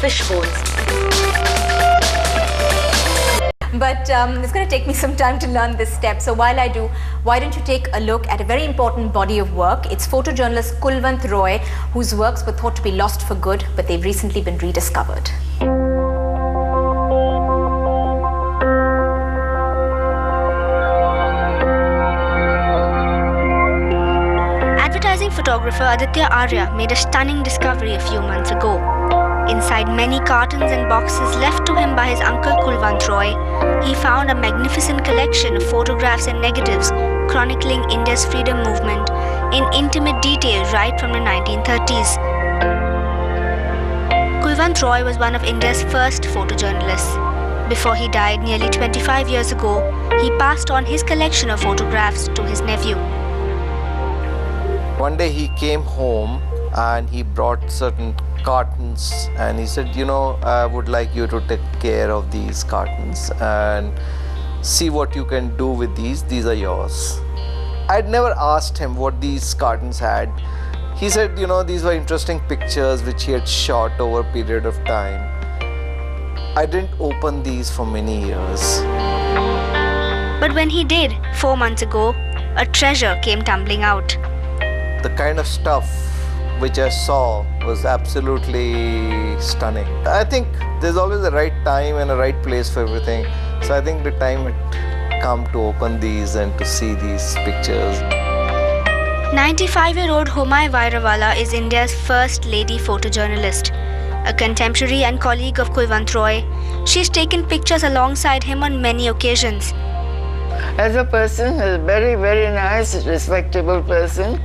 fish bones. But it's going to take me some time to learn this step. So while I do, why don't you take a look at a very important body of work. It's photojournalist Kulwant Roy, whose works were thought to be lost for good, but they've recently been rediscovered. Advertising photographer Adityaaryarchive made a stunning discovery a few months ago. Inside many cartons and boxes left to him by his uncle Kulwant Roy, he found a magnificent collection of photographs and negatives chronicling India's freedom movement in intimate detail right from the 1930s. Kulwant Roy was one of India's first photojournalists. Before he died nearly 25 years ago, he passed on his collection of photographs to his nephew. One day he came home and he brought certain cartons and he said, you know, I would like you to take care of these cartons and see what you can do with these are yours. I'd never asked him what these cartons had. He said, you know, these were interesting pictures which he had shot over a period of time. I didn't open these for many years. But when he did, 4 months ago, a treasure came tumbling out. The kind of stuff which I saw was absolutely stunning. I think there's always a right time and a right place for everything. So I think the time had come to open these and to see these pictures. 95-year-old Homai Vairawala is India's first lady photojournalist. A contemporary and colleague of Kulwant Roy, she's taken pictures alongside him on many occasions. As a person, a very, very nice, respectable person.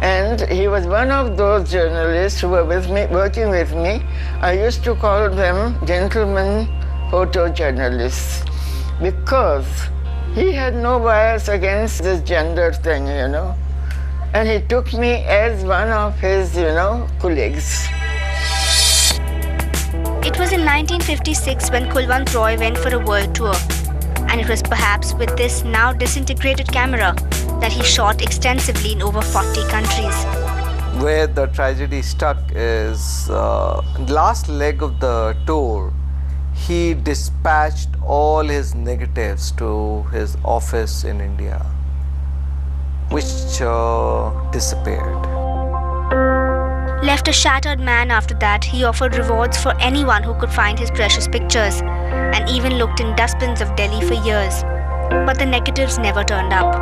And he was one of those journalists who were with me, working with me. I used to call them gentlemen photojournalists because he had no bias against this gender thing, you know. And he took me as one of his, colleagues. It was in 1956 when Kulwant Roy went for a world tour. And it was perhaps with this now disintegrated camera that he shot extensively in over 40 countries. Where the tragedy stuck is last leg of the tour, he dispatched all his negatives to his office in India, which disappeared. Left a shattered man after that, he offered rewards for anyone who could find his precious pictures and even looked in dustbins of Delhi for years. But the negatives never turned up.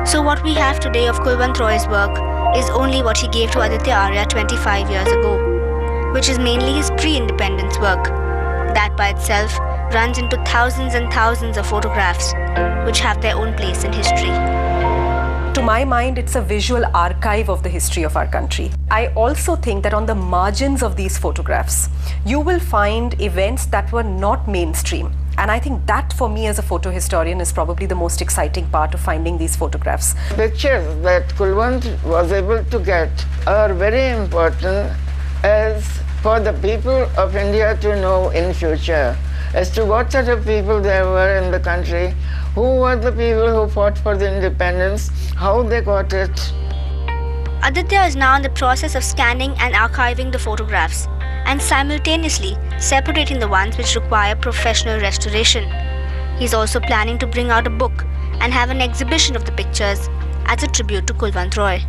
So what we have today of Kulwant Roy's work is only what he gave to Adityaaryarchive 25 years ago, which is mainly his pre-independence work. That by itself runs into thousands and thousands of photographs, which have their own place in history. To my mind, it's a visual archive of the history of our country. I also think that on the margins of these photographs, you will find events that were not mainstream. And I think that for me as a photo historian is probably the most exciting part of finding these photographs. Pictures that Kulwant was able to get are very important as for the people of India to know in future as to what sort of people there were in the country, who were the people who fought for the independence, how they got it. Aditya is now in the process of scanning and archiving the photographs and simultaneously separating the ones which require professional restoration. He's also planning to bring out a book and have an exhibition of the pictures as a tribute to Kulwant Roy.